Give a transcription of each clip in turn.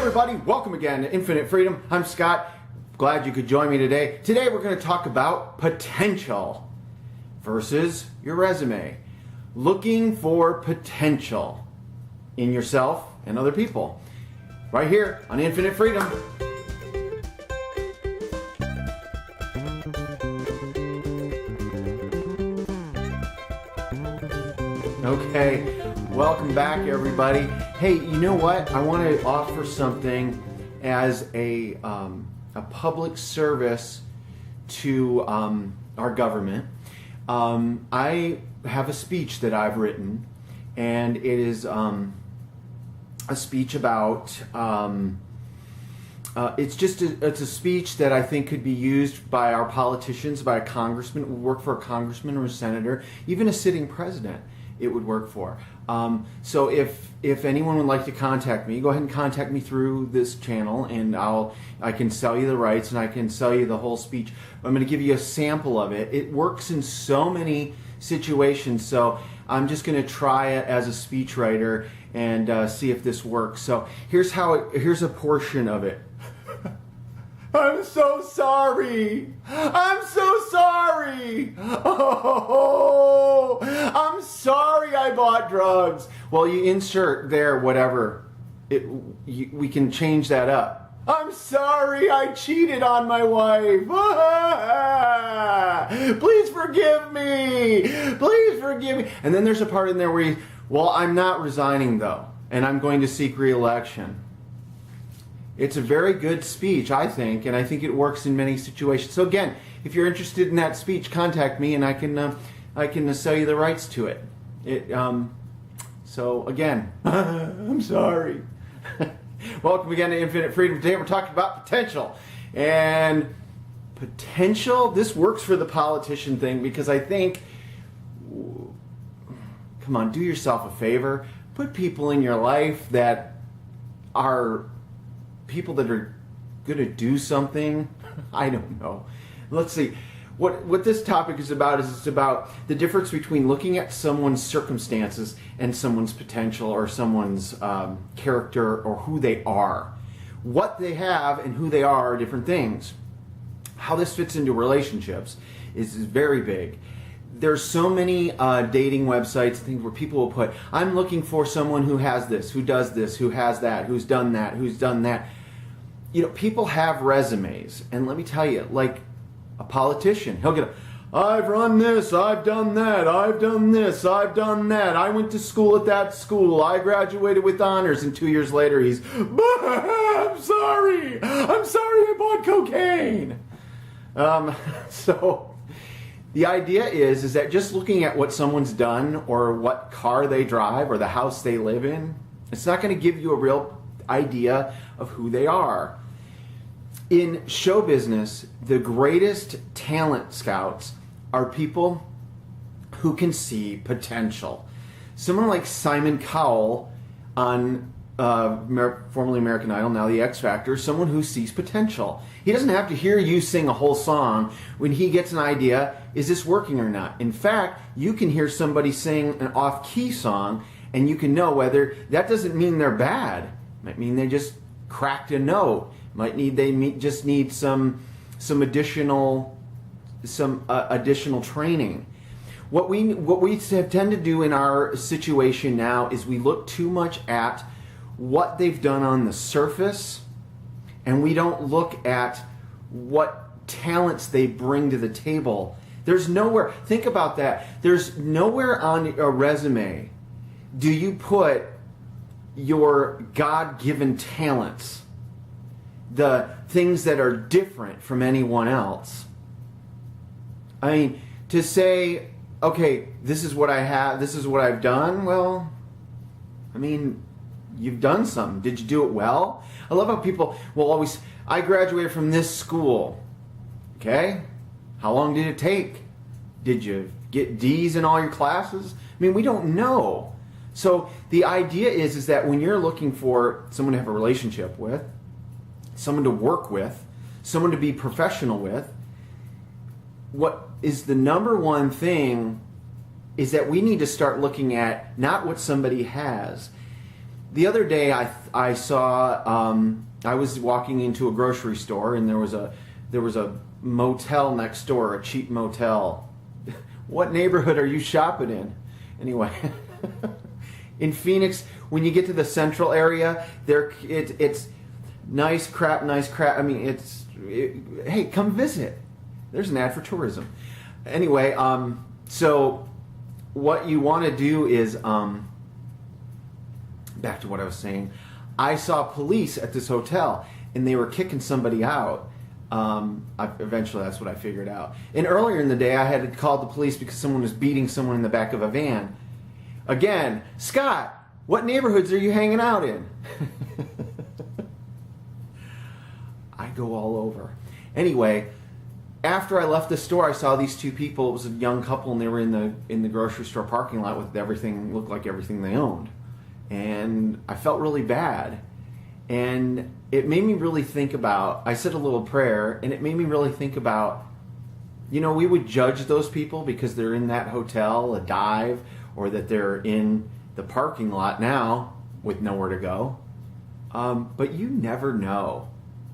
everybody, welcome again to Infinite Freedom. I'm Scott. Glad you could join me today. Today we're going to talk about potential versus your resume. Looking for potential in yourself and other people. Right here on Infinite Freedom. Okay, welcome back everybody. Hey, you know what? I want to offer something as a public service to our government. I have a speech that I've written, and it is a speech about it's a speech that I think could be used by our politicians, by a congressman, would work for a congressman or a senator, even a sitting president. It would work for. So if anyone would like to contact me, go ahead and contact me through this channel, and I can sell you the rights and I can sell you the whole speech. I'm going to give you a sample of it. It works in so many situations, so I'm just going to try it as a speechwriter and see if this works. So here's a portion of it. I'm so sorry. I'm so sorry. Oh, I'm sorry I bought drugs. Well, you insert there whatever. We can change that up. I'm sorry I cheated on my wife. Please forgive me. Please forgive me. And then there's a part in there where I'm not resigning though, and I'm going to seek re-election. It's a very good speech, I think, and I think it works in many situations. So again, if you're interested in that speech, contact me, and I can sell you the rights to it. So again, I'm sorry. Welcome again to Infinite Freedom. Today we're talking about potential. And potential, this works for the politician thing because I think, come on, do yourself a favor. Put people in your life that are people that are going to do something. I don't know. Let's see. What this topic is about is it's about the difference between looking at someone's circumstances and someone's potential or someone's character or who they are. What they have and who they are different things. How this fits into relationships is very big. There's so many dating websites and things where people will put, I'm looking for someone who has this, who does this, who has that, who's done that, who's done that. You know, people have resumes, and let me tell you, like a politician, he'll get I've run this, I've done that, I've done this, I've done that, I went to school at that school, I graduated with honors, and 2 years later he's, I'm sorry I bought cocaine. So the idea is that just looking at what someone's done or what car they drive or the house they live in, it's not going to give you a real idea of who they are. In show business, the greatest talent scouts are people who can see potential. Someone like Simon Cowell on formerly American Idol, now the X Factor, someone who sees potential. He doesn't have to hear you sing a whole song when he gets an idea, is this working or not? In fact, you can hear somebody sing an off-key song and you can know whether, that doesn't mean they're bad. It might mean they just cracked a note. Just need some additional training. What we tend to do in our situation now is we look too much at what they've done on the surface, and we don't look at what talents they bring to the table. There's nowhere, think about that, there's nowhere on a resume do you put your God-given talents, the things that are different from anyone else. I mean, to say, okay, this is what I have, this is what I've done, well, I mean, you've done something. Did you do it well? I love how people will always, I graduated from this school. Okay? How long did it take? Did you get D's in all your classes? I mean, we don't know. So the idea is that when you're looking for someone to have a relationship with, someone to work with, someone to be professional with, what is the number one thing is that we need to start looking at not what somebody has. The other day I saw, I was walking into a grocery store and there was a motel next door, a cheap motel. What neighborhood are you shopping in? Anyway, in Phoenix, when you get to the central area, it's nice crap. I mean, hey, come visit. There's an ad for tourism. Anyway, so what you want to do is, back to what I was saying, I saw police at this hotel and they were kicking somebody out. Eventually that's what I figured out. And earlier in the day I had called the police because someone was beating someone in the back of a van. Again, Scott, what neighborhoods are you hanging out in? I go all over. Anyway, after I left the store, I saw these two people. It was a young couple, and they were in the grocery store parking lot with everything, looked like everything they owned. And I felt really bad. And it made me really think about, I said a little prayer, and it made me really think about, we would judge those people because they're in that hotel, a dive, or that they're in the parking lot now with nowhere to go. But you never know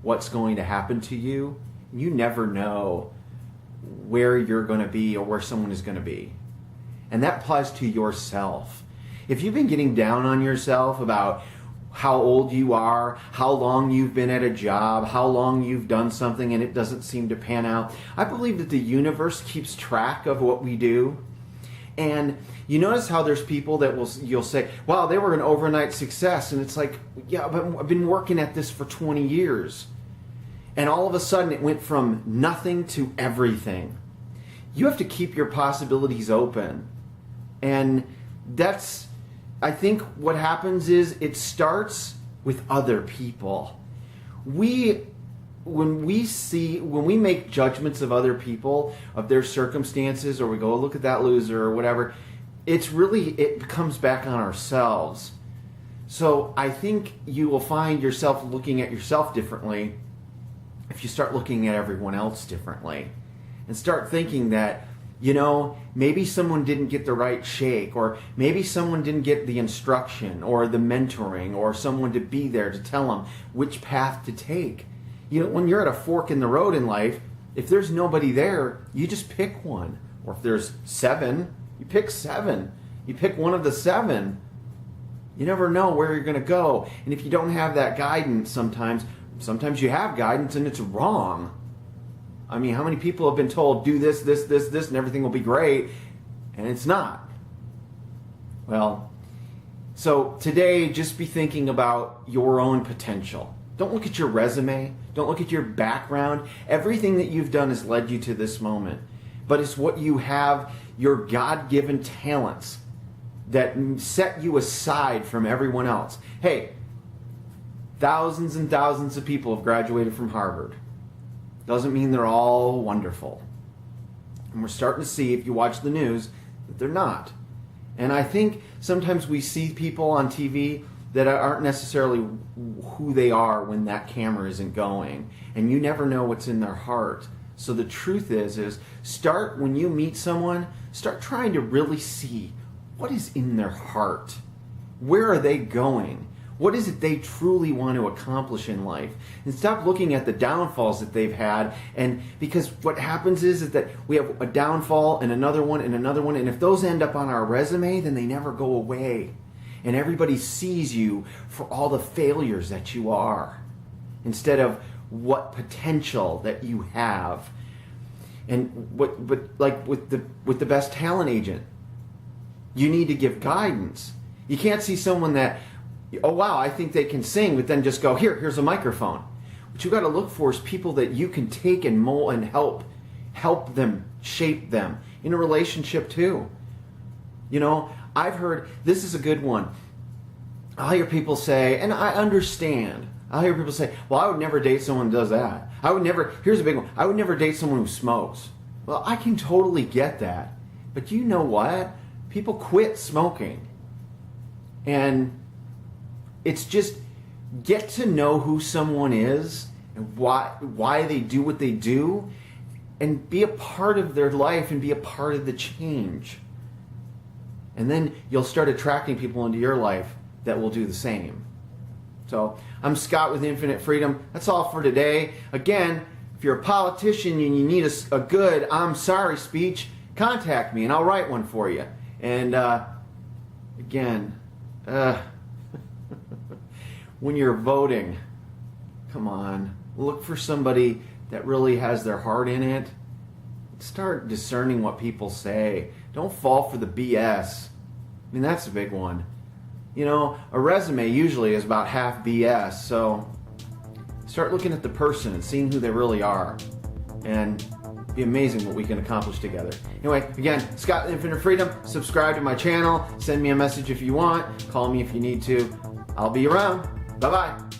what's going to happen to you. You never know where you're going to be or where someone is going to be. And that applies to yourself. If you've been getting down on yourself about how old you are, how long you've been at a job, how long you've done something and it doesn't seem to pan out, I believe that the universe keeps track of what we do. And you notice how there's people that you'll say, wow, they were an overnight success. And it's like, yeah, but I've been working at this for 20 years. And all of a sudden it went from nothing to everything. You have to keep your possibilities open. And I think what happens is it starts with other people. When we make judgments of other people, of their circumstances, or we go look at that loser or whatever, it comes back on ourselves. So I think you will find yourself looking at yourself differently if you start looking at everyone else differently and start thinking that, maybe someone didn't get the right shake, or maybe someone didn't get the instruction or the mentoring or someone to be there to tell them which path to take. When you're at a fork in the road in life, if there's nobody there, you just pick one. Or if there's 7, you pick 7. You pick one of the 7. You never know where you're going to go. And if you don't have that guidance sometimes you have guidance and it's wrong. I mean, how many people have been told, do this, and everything will be great, and it's not? Well, so today, just be thinking about your own potential. Don't look at your resume. Don't look at your background. Everything that you've done has led you to this moment. But it's what you have, your God-given talents that set you aside from everyone else. Hey, thousands and thousands of people have graduated from Harvard. Doesn't mean they're all wonderful. And we're starting to see, if you watch the news, that they're not. And I think sometimes we see people on TV that aren't necessarily who they are when that camera isn't going. And you never know what's in their heart. So the truth is start, when you meet someone, start trying to really see what is in their heart. Where are they going? What is it they truly want to accomplish in life? And stop looking at the downfalls that they've had. And because what happens is that we have a downfall and another one and another one. And if those end up on our resume, then they never go away. And everybody sees you for all the failures that you are, instead of what potential that you have. And but like with the best talent agent, you need to give guidance. You can't see someone that, oh wow, I think they can sing, but then just go, here's a microphone. What you got to look for is people that you can take and mold and help them, shape them in a relationship too. I've heard, this is a good one. I'll hear people say, and I understand, I'll hear people say, well, I would never date someone who does that. Here's a big one, I would never date someone who smokes. Well, I can totally get that. But you know what? People quit smoking. And it's just, get to know who someone is and why they do what they do, and be a part of their life and be a part of the change. And then you'll start attracting people into your life that will do the same. So I'm Scott with Infinite Freedom. That's all for today. Again, if you're a politician and you need a good "I'm sorry" speech, contact me and I'll write one for you. And again, when you're voting, come on, look for somebody that really has their heart in it. Start discerning what people say. Don't fall for the BS. I mean, that's a big one. You know, a resume usually is about half BS, so start looking at the person and seeing who they really are. And it'd be amazing what we can accomplish together. Anyway, again, Scott with Infinite Freedom. Subscribe to my channel. Send me a message if you want. Call me if you need to. I'll be around. Bye-bye.